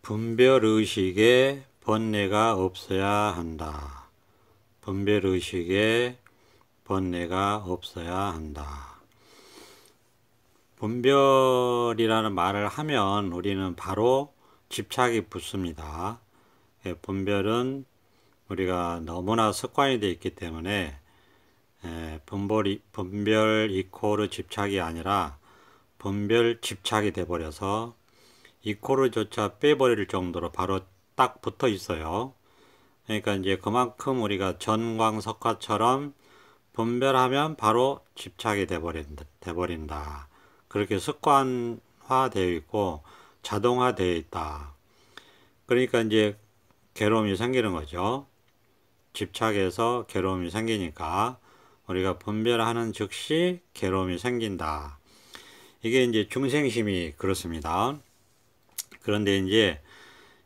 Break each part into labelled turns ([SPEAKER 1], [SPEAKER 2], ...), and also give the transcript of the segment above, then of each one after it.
[SPEAKER 1] 분별의식에 번뇌가 없어야 한다. 분별의식에 번뇌가 없어야 한다. 분별이라는 말을 하면 우리는 바로 집착이 붙습니다. 분별은 우리가 너무나 습관이 되어 있기 때문에 분별 이코르 집착이 아니라 분별 집착이 되어버려서 이코르조차 빼버릴 정도로 바로 딱 붙어 있어요. 그러니까 이제 그만큼 우리가 전광석화처럼 분별하면 바로 집착이 돼버린다. 그렇게 습관화되어 있고 자동화되어 있다. 그러니까 이제 괴로움이 생기는 거죠. 집착해서 괴로움이 생기니까 우리가 분별하는 즉시 괴로움이 생긴다. 이게 이제 중생심이 그렇습니다. 그런데 이제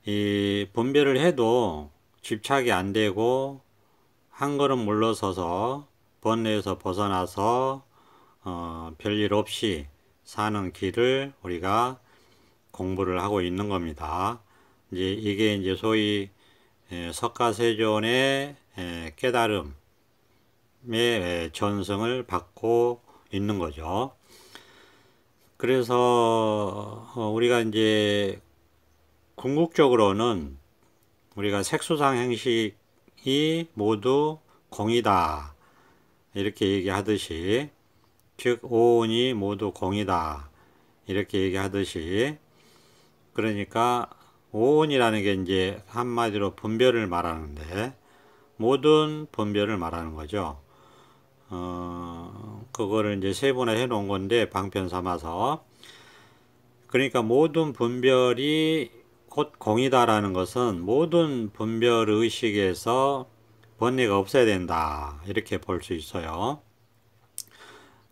[SPEAKER 1] 이 분별을 해도 집착이 안 되고 한 걸음 물러서서 번뇌에서 벗어나서 별일 없이 사는 길을 우리가 공부를 하고 있는 겁니다. 이제 이게 이제 소위 석가세존의 깨달음의 전승을 받고 있는 거죠. 그래서 우리가 이제 궁극적으로는 우리가 색수상 행식이 모두 공이다 이렇게 얘기하듯이, 즉 오온이 모두 공이다 이렇게 얘기하듯이, 그러니까 오온이라는 게 이제 한마디로 분별을 말하는데 모든 분별을 말하는 거죠. 그거를 이제 세분화해 놓은 건데 방편 삼아서, 그러니까 모든 분별이 곧 공이다라는 것은 모든 분별 의식에서 번뇌가 없어야 된다 이렇게 볼 수 있어요.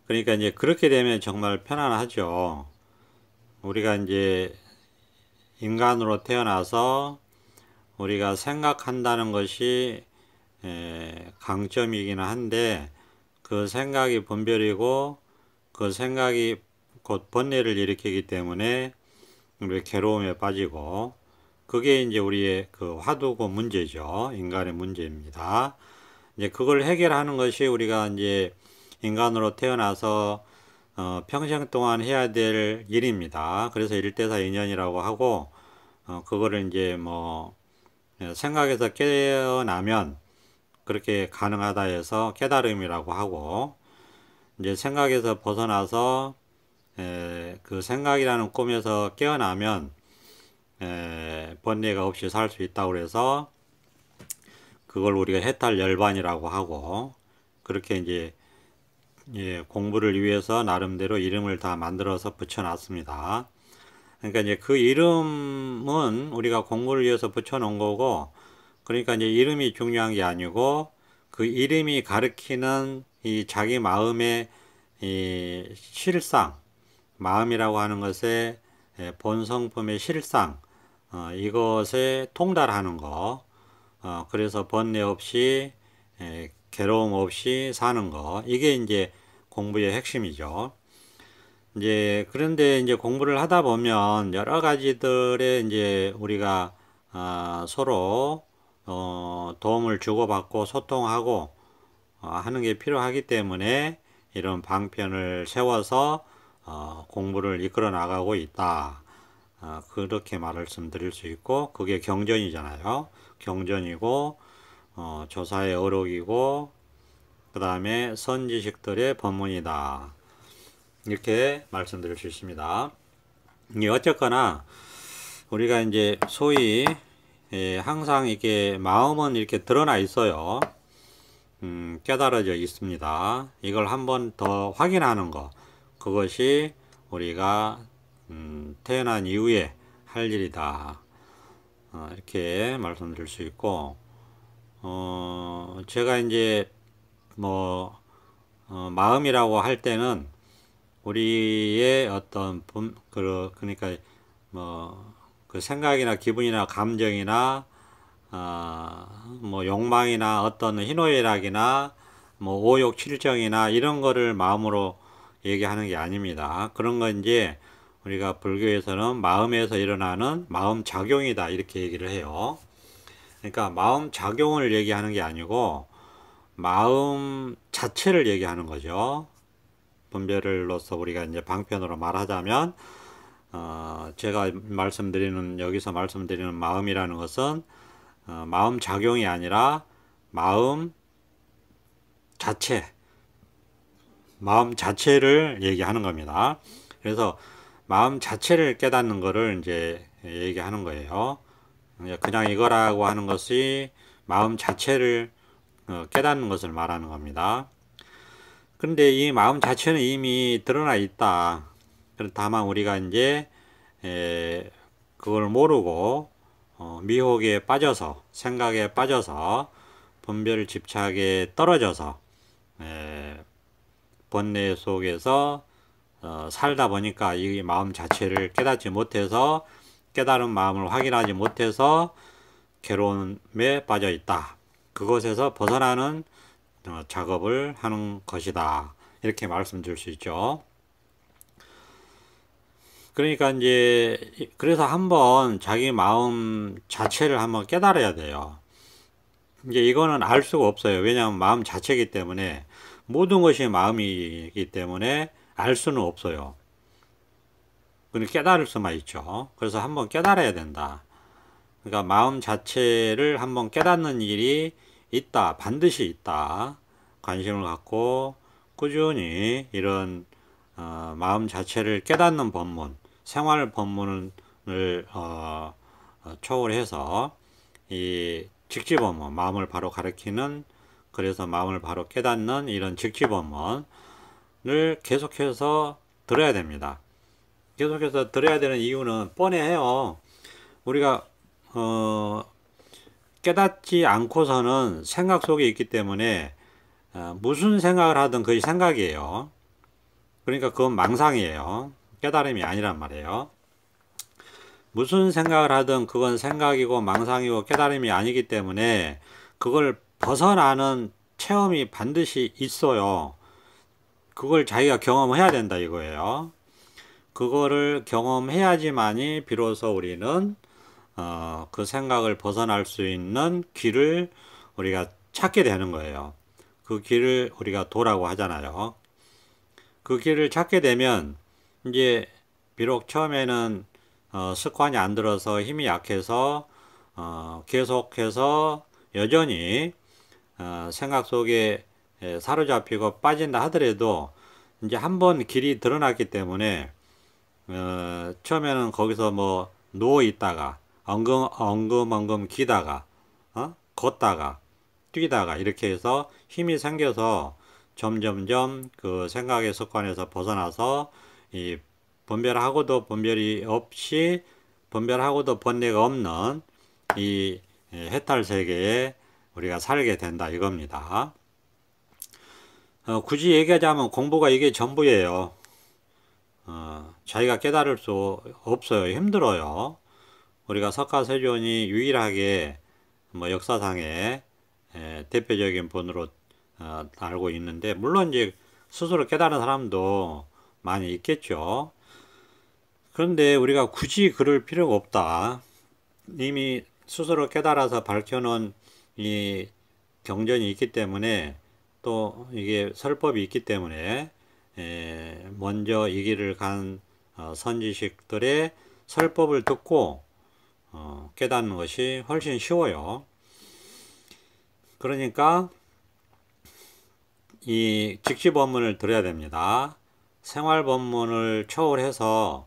[SPEAKER 1] 그러니까 이제 그렇게 되면 정말 편안하죠. 우리가 이제 인간으로 태어나서 우리가 생각한다는 것이 강점이긴 한데 그 생각이 분별이고 그 생각이 곧 번뇌를 일으키기 때문에 우리 괴로움에 빠지고, 그게 이제 우리의 그 화두고 문제죠. 인간의 문제입니다. 이제 그걸 해결하는 것이 우리가 이제 인간으로 태어나서 평생 동안 해야 될 일입니다. 그래서 일대사 인연이라고 하고, 그거를 이제 뭐 생각에서 깨어나면 그렇게 가능하다 해서 깨달음이라고 하고, 이제 생각에서 벗어나서 그 생각이라는 꿈에서 깨어나면 번뇌가 없이 살 수 있다고 그래서 그걸 우리가 해탈열반이라고 하고, 그렇게 이제 공부를 위해서 나름대로 이름을 다 만들어서 붙여놨습니다. 그러니까 이제 그 이름은 우리가 공부를 위해서 붙여놓은 거고, 그러니까 이제 이름이 중요한 게 아니고 그 이름이 가리키는 이 자기 마음의 이 실상, 마음이라고 하는 것의 본성품의 실상, 이것에 통달하는 거, 그래서 번뇌 없이 괴로움 없이 사는 거, 이게 이제 공부의 핵심이죠. 이제 그런데 이제 공부를 하다 보면 여러 가지들의 이제 우리가 서로 도움을 주고받고 소통하고 하는 게 필요하기 때문에 이런 방편을 세워서 공부를 이끌어 나가고 있다. 그렇게 말씀드릴 수 있고, 그게 경전이잖아요. 경전이고 조사의 어록이고 그 다음에 선지식들의 법문이다. 이렇게 말씀드릴 수 있습니다. 어쨌거나 우리가 이제 소위 항상 이렇게 마음은 이렇게 드러나 있어요. 깨달아져 있습니다. 이걸 한번 더 확인하는 거, 그것이 우리가 태어난 이후에 할 일이다. 이렇게 말씀드릴 수 있고, 제가 이제 뭐 마음이라고 할 때는 우리의 어떤 그러니까 뭐 그 생각이나 기분이나 감정이나 뭐 욕망이나 어떤 희노애락이나 뭐 오욕 칠정이나 이런 거를 마음으로 얘기하는 게 아닙니다. 그런 건 이제 우리가 불교에서는 마음에서 일어나는 마음 작용이다 이렇게 얘기를 해요. 그러니까 마음 작용을 얘기하는 게 아니고 마음 자체를 얘기하는 거죠. 분별로서 우리가 이제 방편으로 말하자면 제가 여기서 말씀드리는 마음이라는 것은 마음 작용이 아니라 마음 자체, 마음 자체를 얘기하는 겁니다. 그래서 마음 자체를 깨닫는 거를 이제 얘기하는 거예요. 그냥 이거라고 하는 것이 마음 자체를 깨닫는 것을 말하는 겁니다. 그런데 이 마음 자체는 이미 드러나 있다. 다만 우리가 이제 그걸 모르고 미혹에 빠져서 생각에 빠져서 분별 집착에 떨어져서 번뇌 속에서 살다 보니까 이 마음 자체를 깨닫지 못해서 깨달은 마음을 확인하지 못해서 괴로움에 빠져 있다. 그것에서 벗어나는 작업을 하는 것이다. 이렇게 말씀드릴 수 있죠. 그러니까 이제 그래서 한번 자기 마음 자체를 한번 깨달아야 돼요. 이제 이거는 알 수가 없어요. 왜냐하면 마음 자체이기 때문에 모든 것이 마음이기 때문에 알 수는 없어요. 그냥 깨달을 수만 있죠. 그래서 한번 깨달아야 된다. 그러니까 마음 자체를 한번 깨닫는 일이 있다. 반드시 있다. 관심을 갖고 꾸준히 이런 마음 자체를 깨닫는 법문, 생활 법문을 초월해서 이 직지법문, 마음을 바로 가리키는, 그래서 마음을 바로 깨닫는 이런 직지법문을 계속해서 들어야 됩니다. 계속해서 들어야 되는 이유는 뻔해요. 우리가 깨닫지 않고서는 생각 속에 있기 때문에 무슨 생각을 하든 그게 생각이에요. 그러니까 그건 망상이에요. 깨달음이 아니란 말이에요. 무슨 생각을 하든 그건 생각이고 망상이고 깨달음이 아니기 때문에 그걸 벗어나는 체험이 반드시 있어요. 그걸 자기가 경험해야 된다 이거예요. 그거를 경험해야지만이 비로소 우리는 그 생각을 벗어날 수 있는 길을 우리가 찾게 되는 거예요. 그 길을 우리가 도라고 하잖아요. 그 길을 찾게 되면 이제 비록 처음에는 습관이 안 들어서 힘이 약해서 계속해서 여전히 생각 속에 사로잡히고 빠진다 하더라도 이제 한번 길이 드러났기 때문에 처음에는 거기서 뭐 누워 있다가 엉금엉금 기다가 걷다가 뛰다가 이렇게 해서 힘이 생겨서 점점점 그 생각의 습관에서 벗어나서 이 분별하고도 분별이 없이 분별하고도 번뇌가 없는 이 해탈 세계에 우리가 살게 된다 이겁니다. 굳이 얘기하자면 공부가 이게 전부예요. 자기가 깨달을 수 없어요. 힘들어요. 우리가 석가세존이 유일하게 뭐 역사상에 대표적인 분으로 알고 있는데, 물론 이제 스스로 깨달은 사람도 많이 있겠죠. 그런데 우리가 굳이 그럴 필요가 없다. 이미 스스로 깨달아서 밝혀놓은 이 경전이 있기 때문에, 또 이게 설법이 있기 때문에 먼저 이 길을 간 선지식들의 설법을 듣고 깨닫는 것이 훨씬 쉬워요. 그러니까 이 직지법문을 들어야 됩니다. 생활법문을 초월해서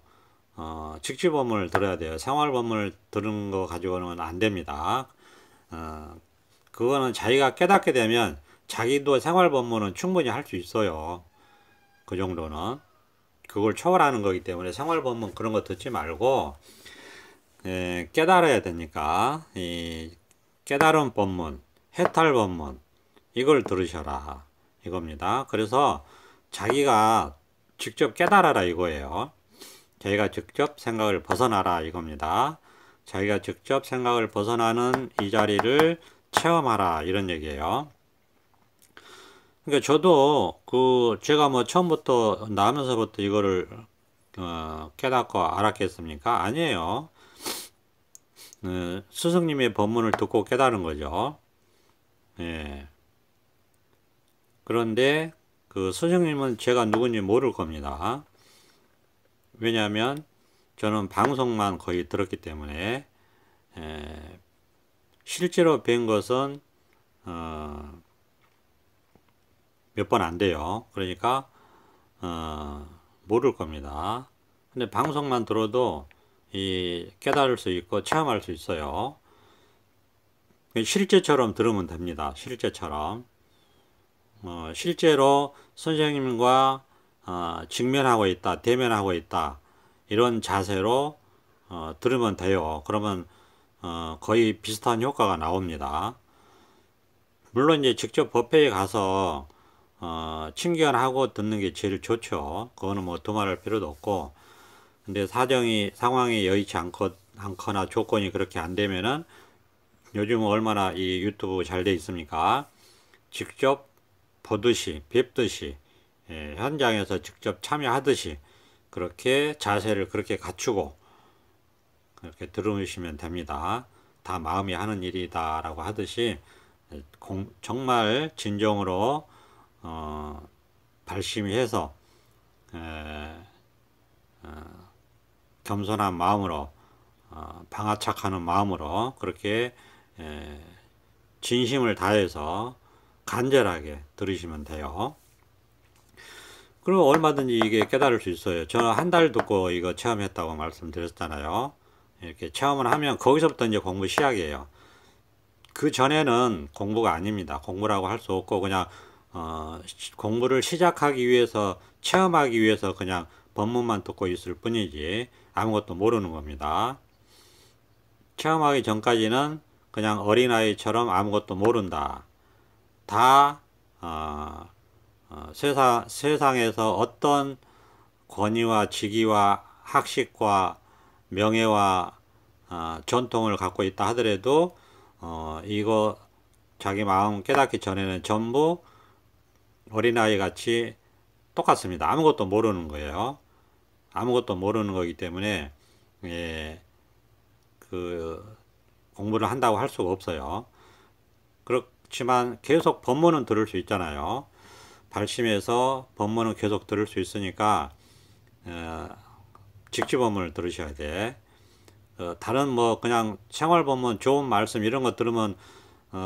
[SPEAKER 1] 직지법문을 들어야 돼요. 생활법문을 들은 거 가지고는 안 됩니다. 그거는 자기가 깨닫게 되면 자기도 생활법문은 충분히 할 수 있어요. 그 정도는. 그걸 초월하는 거기 때문에 생활법문 그런 거 듣지 말고 깨달아야 되니까 이 깨달은 법문, 해탈법문 이걸 들으셔라 이겁니다. 그래서 자기가 직접 깨달아라 이거예요. 자기가 직접 생각을 벗어나라 이겁니다. 자기가 직접 생각을 벗어나는 이 자리를 체험하라 이런 얘기예요. 그러니까 저도 제가 뭐 처음부터 나면서부터 이거를 깨닫고 알았겠습니까? 아니에요. 스승님의 법문을 듣고 깨달은 거죠. 예. 그런데 그 스승님은 제가 누군지 모를 겁니다. 왜냐하면 저는 방송만 거의 들었기 때문에 실제로 뵌 것은 몇 번 안 돼요. 그러니까 모를 겁니다. 근데 방송만 들어도 깨달을 수 있고 체험할 수 있어요. 실제처럼 들으면 됩니다. 실제처럼. 실제로 선생님과 직면하고 있다, 대면하고 있다, 이런 자세로 들으면 돼요. 그러면 거의 비슷한 효과가 나옵니다. 물론 이제 직접 법회에 가서 친견하고 듣는 게 제일 좋죠. 그거는 뭐 두말할 필요도 없고. 근데 상황이 여의치 않거나 조건이 그렇게 안 되면은 요즘은 얼마나 이 유튜브 잘 돼 있습니까? 직접 보듯이, 뵙듯이, 현장에서 직접 참여하듯이 그렇게 자세를 그렇게 갖추고 그렇게 들으시면 됩니다. 다 마음이 하는 일이다라고 하듯이 정말 진정으로 발심해서 겸손한 마음으로 방아착하는 마음으로 그렇게 진심을 다해서 간절하게 들으시면 돼요. 그리고 얼마든지 이게 깨달을 수 있어요. 저는 한 달 듣고 이거 체험했다고 말씀드렸잖아요. 이렇게 체험을 하면 거기서부터 이제 공부 시작이에요. 그 전에는 공부가 아닙니다. 공부라고 할 수 없고 그냥 공부를 시작하기 위해서 체험하기 위해서 그냥 법문만 듣고 있을 뿐이지 아무것도 모르는 겁니다. 체험하기 전까지는 그냥 어린아이처럼 아무것도 모른다. 다 세상에서 어떤 권위와 직위와 학식과 명예와 전통을 갖고 있다 하더라도 이거 자기 마음 깨닫기 전에는 전부 어린아이 같이 똑같습니다. 아무것도 모르는 거예요. 아무것도 모르는 거기 때문에 그 공부를 한다고 할 수가 없어요. 그렇지만 계속 법문은 들을 수 있잖아요. 발심해서 법문은 계속 들을 수 있으니까 직지법문을 들으셔야 돼. 다른 뭐 그냥 생활법문 좋은 말씀 이런 거 들으면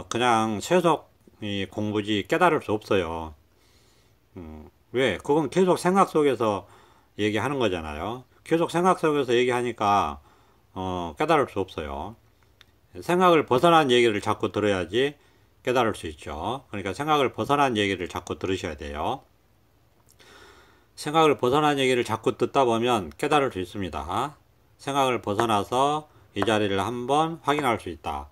[SPEAKER 1] 그냥 세속 공부지 깨달을 수 없어요. 왜? 그건 계속 생각 속에서 얘기하는 거잖아요. 계속 생각 속에서 얘기하니까 깨달을 수 없어요. 생각을 벗어난 얘기를 자꾸 들어야지 깨달을 수 있죠. 그러니까 생각을 벗어난 얘기를 자꾸 들으셔야 돼요. 생각을 벗어난 얘기를 자꾸 듣다 보면 깨달을 수 있습니다. 생각을 벗어나서 이 자리를 한번 확인할 수 있다.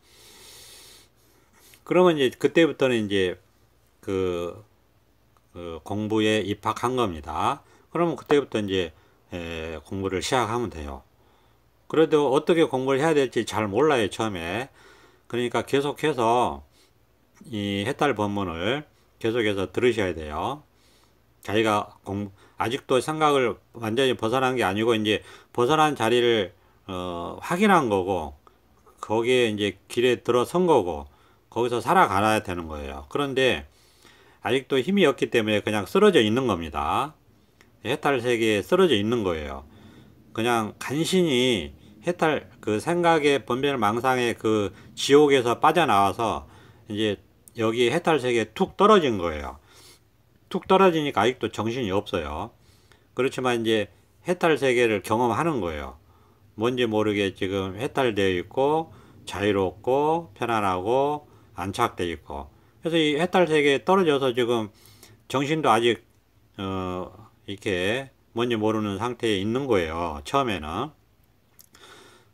[SPEAKER 1] 그러면 이제 그때부터는 이제 그 공부에 입학한 겁니다. 그러면 그때부터 이제 공부를 시작하면 돼요. 그래도 어떻게 공부를 해야 될지 잘 몰라요, 처음에. 그러니까 계속해서 이 해탈 법문을 계속해서 들으셔야 돼요. 자기가 아직도 생각을 완전히 벗어난 게 아니고 이제 벗어난 자리를 확인한 거고 거기에 이제 길에 들어선 거고 거기서 살아가야 되는 거예요. 그런데 아직도 힘이 없기 때문에 그냥 쓰러져 있는 겁니다. 해탈 세계에 쓰러져 있는 거예요. 그냥 간신히 해탈 그 생각의 번변 망상의 그 지옥에서 빠져나와서 이제 여기 해탈 세계에 툭 떨어진 거예요. 툭 떨어지니까 아직도 정신이 없어요. 그렇지만 이제 해탈 세계를 경험하는 거예요. 뭔지 모르게 지금 해탈되어 있고 자유롭고 편안하고 안착되어 있고 그래서 이 해탈 세계에 떨어져서 지금 정신도 아직 이렇게 뭔지 모르는 상태에 있는 거예요. 처음에는.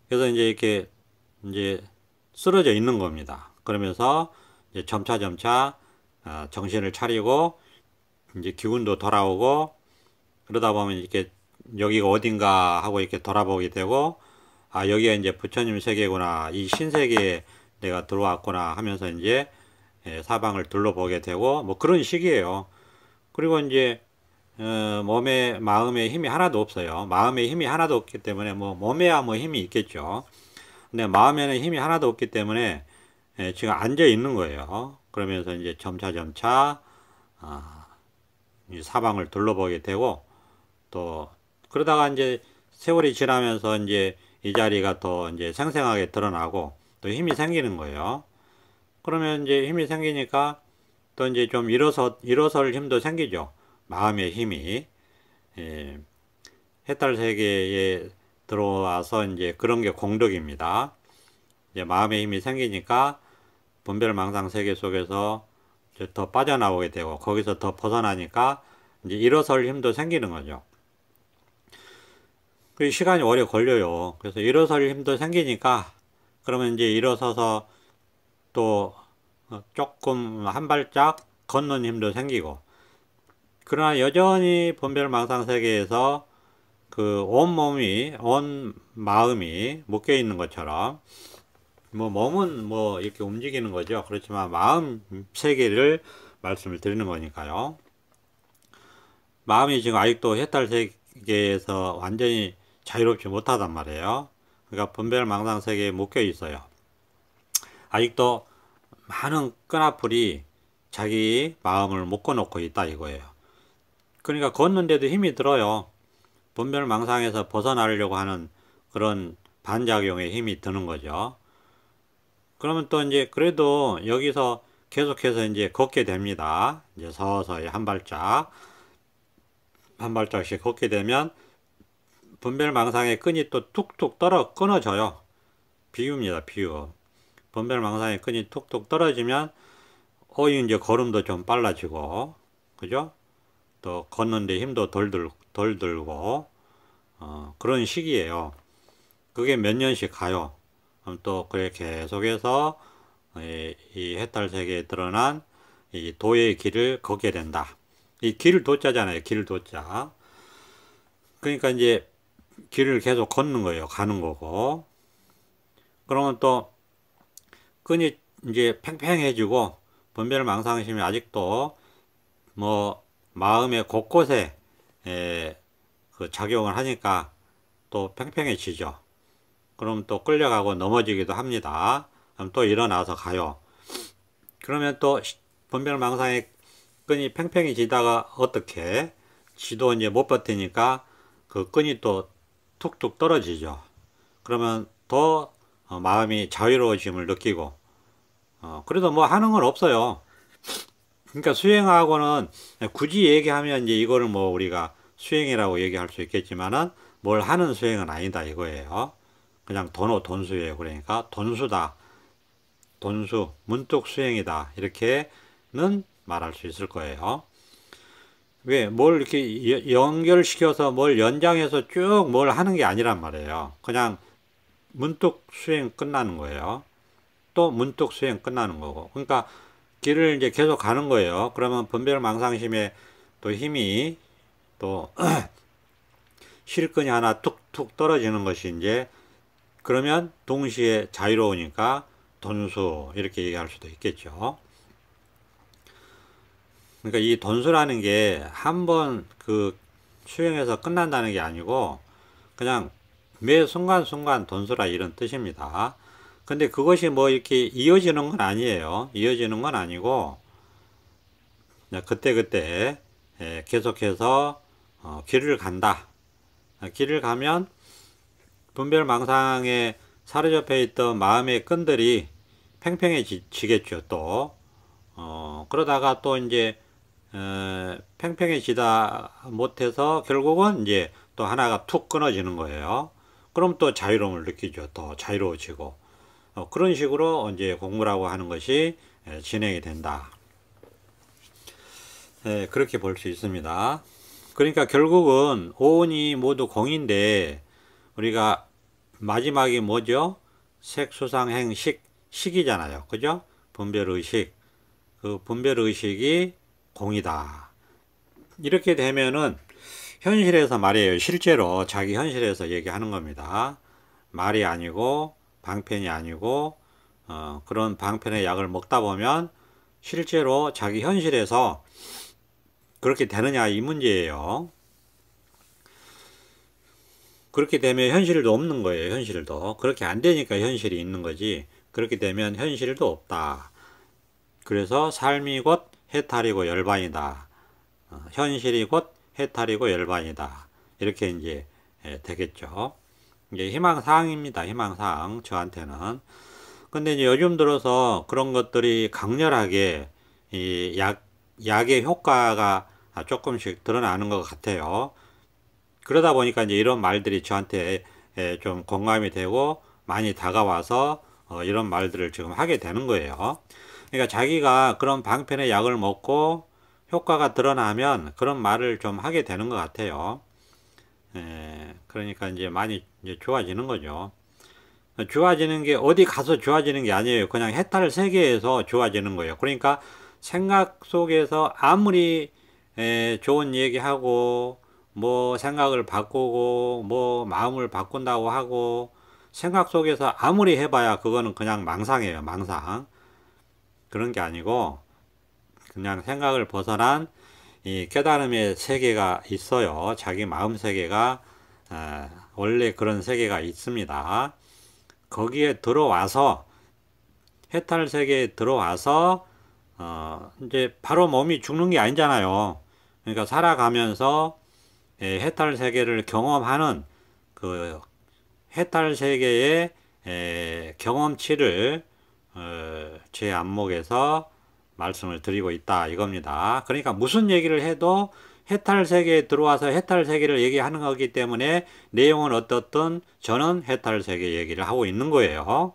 [SPEAKER 1] 그래서 이제 이렇게 이제 쓰러져 있는 겁니다. 그러면서 이제 점차 정신을 차리고 이제 기운도 돌아오고 그러다 보면 이렇게 여기가 어딘가 하고 이렇게 돌아보게 되고 아 여기가 이제 부처님 세계구나 이 신세계에 내가 들어왔구나 하면서 이제 사방을 둘러보게 되고 뭐 그런 식이에요. 그리고 이제 몸에 마음에 힘이 하나도 없어요. 마음에 힘이 하나도 없기 때문에 뭐 몸에야 뭐 힘이 있겠죠. 근데 마음에는 힘이 하나도 없기 때문에 지금 앉아 있는 거예요. 그러면서 이제 점차 이 사방을 둘러보게 되고, 또 그러다가 이제 세월이 지나면서 이제 이 자리가 더 이제 생생하게 드러나고 또 힘이 생기는 거예요. 그러면 이제 힘이 생기니까 또 이제 좀 일어설 힘도 생기죠. 마음의 힘이. 예, 해탈 세계에 들어와서 이제 그런 게 공덕입니다. 이제 마음의 힘이 생기니까 분별망상 세계 속에서 이제 더 빠져나오게 되고, 거기서 더 벗어나니까 이제 일어설 힘도 생기는 거죠. 그 시간이 오래 걸려요. 그래서 일어설 힘도 생기니까, 그러면 이제 일어서서 또 조금 한 발짝 걷는 힘도 생기고, 그러나 여전히 분별망상 세계에서 그 온 마음이 묶여 있는 것처럼, 뭐 몸은 뭐 이렇게 움직이는 거죠. 그렇지만 마음 세계를 말씀을 드리는 거니까요. 마음이 지금 아직도 해탈 세계에서 완전히 자유롭지 못하단 말이에요. 그러니까 분별망상 세계에 묶여 있어요. 아직도 많은 끈앞풀이 자기 마음을 묶어놓고 있다 이거예요. 그러니까 걷는데도 힘이 들어요. 분별망상에서 벗어나려고 하는 그런 반작용에 힘이 드는 거죠. 그러면 또 이제 그래도 여기서 계속해서 이제 걷게 됩니다. 이제 서서히 한 발짝씩 걷게 되면 분별망상의 끈이 또 툭툭 끊어져요. 비유입니다, 비유. 분별망상의 끈이 툭툭 떨어지면 이제 걸음도 좀 빨라지고, 그죠? 또 걷는데 힘도 덜 들고, 그런 시기예요. 그게 몇 년씩 가요. 그럼 또 그래 계속해서 이 해탈 세계에 드러난 이 도의 길을 걷게 된다. 이 길 도자잖아요. 길 도자. 그러니까 이제 길을 계속 걷는 거예요. 가는 거고. 그러면 또 끈이 이제 팽팽해지고 분별망상심이 아직도 뭐 마음의 곳곳에 그 작용을 하니까 또 팽팽해지죠. 그럼 또 끌려가고 넘어지기도 합니다. 그럼 또 일어나서 가요. 그러면 또 분별망상의 끈이 팽팽해지다가 어떻게 지도 이제 못 버티니까 그 끈이 또 툭툭 떨어지죠. 그러면 더 마음이 자유로워짐을 느끼고, 그래도 뭐 하는 건 없어요. 그러니까 수행하고는 굳이 얘기하면 이제 이거를 뭐 우리가 수행이라고 얘기할 수 있겠지만은 뭘 하는 수행은 아니다 이거예요. 그냥 돈수예요. 그러니까 돈수다. 돈수, 문득 수행이다. 이렇게는 말할 수 있을 거예요. 왜? 뭘 이렇게 연결시켜서 뭘 연장해서 쭉 뭘 하는 게 아니란 말이에요. 그냥 문득 수행 끝나는 거예요. 또 문득 수행 끝나는 거고. 그러니까 길을 이제 계속 가는 거예요. 그러면 분별망상심에 또 힘이 또 실끈이 하나 툭툭 떨어지는 것이 이제, 그러면 동시에 자유로우니까 돈수 이렇게 얘기할 수도 있겠죠. 그러니까 이 돈수라는 게 한 번 그 수행해서 끝난다는 게 아니고 그냥 매 순간순간 돈수라 이런 뜻입니다. 근데 그것이 뭐 이렇게 이어지는 건 아니에요. 이어지는 건 아니고 그때그때 계속해서 길을 간다. 길을 가면 분별망상에 사로잡혀 있던 마음의 끈들이 팽팽해지겠죠. 또 그러다가 또 이제 팽팽해지다 못해서 결국은 이제 또 하나가 툭 끊어지는 거예요. 그럼 또 자유로움을 느끼죠. 더 자유로워지고 그런 식으로 이제 공부라고 하는 것이 진행이 된다. 그렇게 볼 수 있습니다. 그러니까 결국은 오온이 모두 공인데 우리가 마지막이 뭐죠? 색수상행식, 식이잖아요. 그죠? 분별의식. 그 분별의식이 공이다. 이렇게 되면은 현실에서 말이에요. 실제로 자기 현실에서 얘기하는 겁니다. 말이 아니고 방편이 아니고 그런 방편의 약을 먹다 보면 실제로 자기 현실에서 그렇게 되느냐 이 문제예요. 그렇게 되면 현실도 없는 거예요. 현실도. 그렇게 안 되니까 현실이 있는 거지. 그렇게 되면 현실도 없다. 그래서 삶이 곧 해탈이고 열반이다. 현실이 곧 해탈이고 열반이다. 이렇게 이제 되겠죠. 이제 희망사항입니다. 희망사항 저한테는. 근데 이제 요즘 들어서 그런 것들이 강렬하게 이 약의 효과가 조금씩 드러나는 것 같아요. 그러다 보니까 이제 이런 말들이 저한테 좀 공감이 되고 많이 다가와서 이런 말들을 지금 하게 되는 거예요. 그러니까 자기가 그런 방편의 약을 먹고 효과가 드러나면 그런 말을 좀 하게 되는 것 같아요. 그러니까 이제 많이 이제 좋아지는 거죠. 좋아지는 게 어디 가서 좋아지는 게 아니에요. 그냥 해탈 세계에서 좋아지는 거예요. 그러니까 생각 속에서 아무리 좋은 얘기하고 뭐 생각을 바꾸고 뭐 마음을 바꾼다고 하고 생각 속에서 아무리 해봐야 그거는 그냥 망상이에요. 망상. 그런 게 아니고 그냥 생각을 벗어난 이 깨달음의 세계가 있어요. 자기 마음 세계가 원래 그런 세계가 있습니다. 거기에 들어와서 해탈 세계에 들어와서 이제 바로 몸이 죽는 게 아니잖아요. 그러니까 살아가면서 해탈 세계를 경험하는 그 해탈 세계의 경험치를 제 안목에서 말씀을 드리고 있다 이겁니다. 그러니까 무슨 얘기를 해도 해탈 세계에 들어와서 해탈 세계를 얘기하는 거기 때문에 내용은 어떻든 저는 해탈 세계 얘기를 하고 있는 거예요.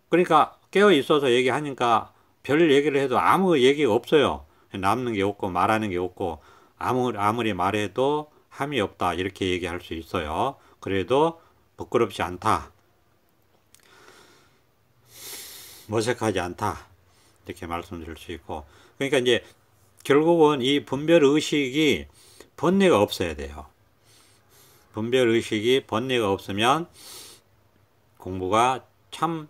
[SPEAKER 1] 그러니까 깨어 있어서 얘기하니까 별 얘기를 해도 아무 얘기가 없어요. 남는 게 없고 말하는 게 없고 아무리 말해도 함이 없다 이렇게 얘기할 수 있어요. 그래도 부끄럽지 않다. 어색하지 않다. 이렇게 말씀드릴 수 있고. 그러니까 이제 결국은 이 분별 의식이 번뇌가 없어야 돼요. 분별 의식이 번뇌가 없으면 공부가 참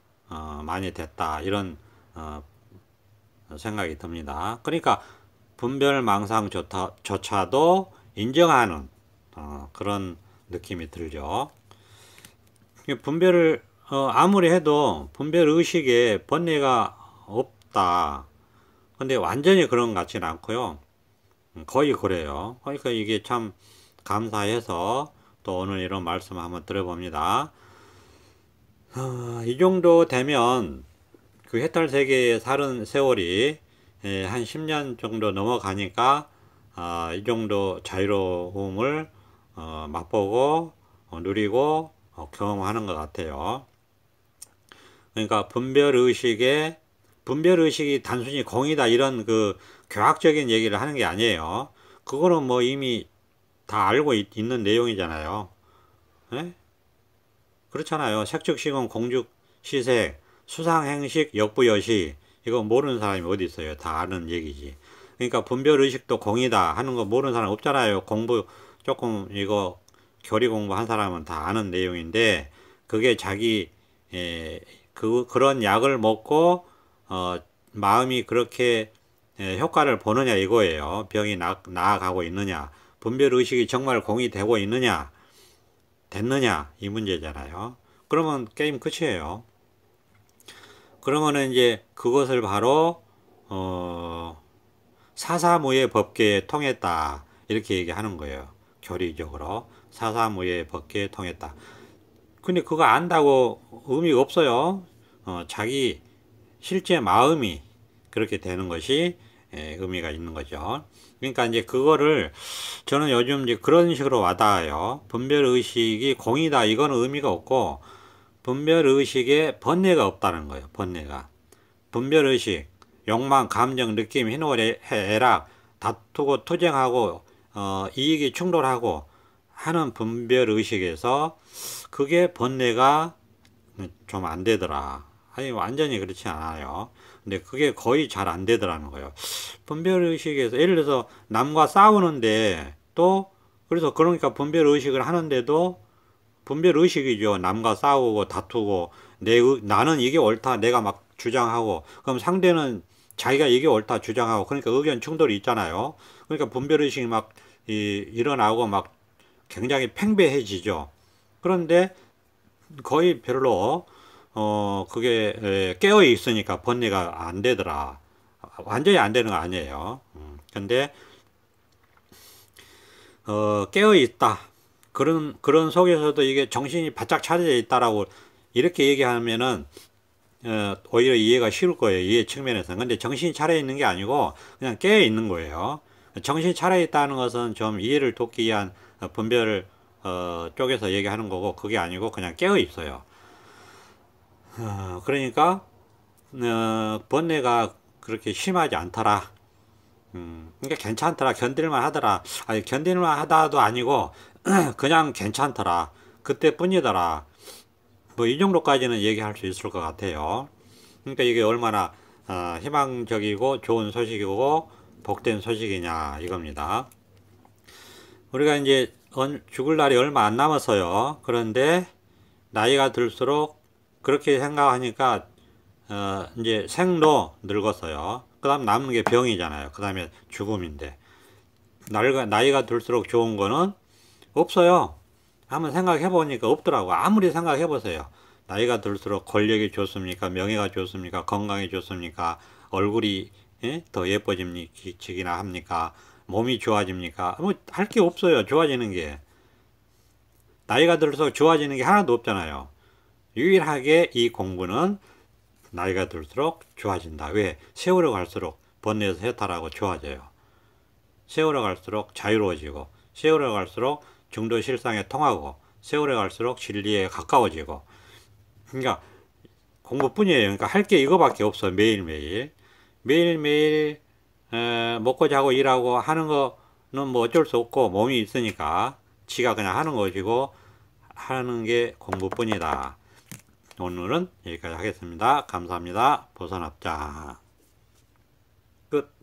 [SPEAKER 1] 많이 됐다 이런 생각이 듭니다. 그러니까 분별망상조차도 인정하는 그런 느낌이 들죠. 분별을 아무리 해도 분별의식에 번뇌가 없다. 근데 완전히 그런 것 같지는 않고요. 거의 그래요. 그러니까 이게 참 감사해서 또 오늘 이런 말씀 한번 들어봅니다. 이 정도 되면 그 해탈 세계에 사는 세월이 한 10년 정도 넘어가니까 이 정도 자유로움을 맛보고 누리고 경험하는 것 같아요. 그러니까 분별의식이 단순히 공이다 이런 그 교학적인 얘기를 하는 게 아니에요. 그거는 뭐 이미 다 알고 있는 내용이잖아요. 네? 그렇잖아요. 색즉식은 공죽시색, 수상행식, 역부여시 이거 모르는 사람이 어디 있어요. 다 아는 얘기지. 그러니까 분별의식도 공이다 하는 거 모르는 사람 없잖아요. 공부 조금 이거 교리 공부한 사람은 다 아는 내용인데 그게 자기 그런 약을 먹고 마음이 그렇게 효과를 보느냐 이거예요. 병이 나아가고 있느냐, 분별의식이 정말 공이 되고 있느냐, 됐느냐 이 문제잖아요. 그러면 게임 끝이에요. 그러면은 이제 그것을 바로 사사무예 법계에 통했다 이렇게 얘기하는 거예요. 교리적으로 사사무예 법계에 통했다. 근데 그거 안다고 의미가 없어요. 자기 실제 마음이 그렇게 되는 것이 의미가 있는 거죠. 그러니까 이제 그거를 저는 요즘 이제 그런 식으로 와닿아요. 분별의식이 공이다 이건 의미가 없고 분별의식에 번뇌가 없다는 거예요. 번뇌가. 분별의식, 욕망, 감정, 느낌, 희노애, 애락 다투고 투쟁하고 이익이 충돌하고 하는 분별의식에서 그게 번뇌가 좀 안 되더라. 아니 완전히 그렇지 않아요. 근데 그게 거의 잘 안 되더라는 거예요. 분별의식에서 예를 들어서 남과 싸우는데 또 그래서 그러니까 분별의식을 하는데도 분별의식이죠. 남과 싸우고 다투고 나는 이게 옳다 내가 막 주장하고 그럼 상대는 자기가 이게 옳다 주장하고, 그러니까 의견 충돌이 있잖아요. 그러니까 분별의식이 막 일어나고 막 굉장히 팽배해지죠. 그런데 거의 별로 그게 깨어 있으니까 번뇌가 안 되더라. 완전히 안 되는 거 아니에요. 근데 깨어 있다. 그런 속에서도 이게 정신이 바짝 차려져 있다라고 이렇게 얘기하면은 오히려 이해가 쉬울 거예요. 이해 측면에서는. 근데 정신이 차려 있는 게 아니고 그냥 깨어 있는 거예요. 정신이 차려 있다는 것은 좀 이해를 돕기 위한 분별 쪽에서 얘기하는 거고, 그게 아니고 그냥 깨어 있어요. 그러니까 번뇌가 그렇게 심하지 않더라. 그러니까 괜찮더라. 견딜만 하더라. 아니, 견딜만 하다도 아니고 그냥 괜찮더라. 그때뿐이더라. 뭐 이 정도까지는 얘기할 수 있을 것 같아요. 그러니까 이게 얼마나 희망적이고 좋은 소식이고 복된 소식이냐 이겁니다. 우리가 이제 죽을 날이 얼마 안 남았어요. 그런데 나이가 들수록 그렇게 생각하니까 이제 생로 늙었어요. 그 다음 남는 게 병이잖아요. 그 다음에 죽음인데, 나이가 들수록 좋은 거는 없어요. 한번 생각해 보니까 없더라고. 아무리 생각해 보세요. 나이가 들수록 권력이 좋습니까? 명예가 좋습니까? 건강이 좋습니까? 얼굴이 더 예뻐지기나 합니까? 몸이 좋아집니까? 뭐 할 게 없어요. 좋아지는 게. 나이가 들수록 좋아지는 게 하나도 없잖아요. 유일하게 이 공부는 나이가 들수록 좋아진다. 왜? 세월이 갈수록 번뇌에서 해탈하고 좋아져요. 세월이 갈수록 자유로워지고, 세월이 갈수록 중도 실상에 통하고, 세월이 갈수록 진리에 가까워지고. 그러니까 공부뿐이에요. 그러니까 할 게 이거밖에 없어. 매일매일. 매일매일 먹고 자고 일하고 하는 거는 뭐 어쩔 수 없고, 몸이 있으니까 지가 그냥 하는 것이고, 하는 게 공부뿐이다. 오늘은 여기까지 하겠습니다. 감사합니다. 보선합자 끝.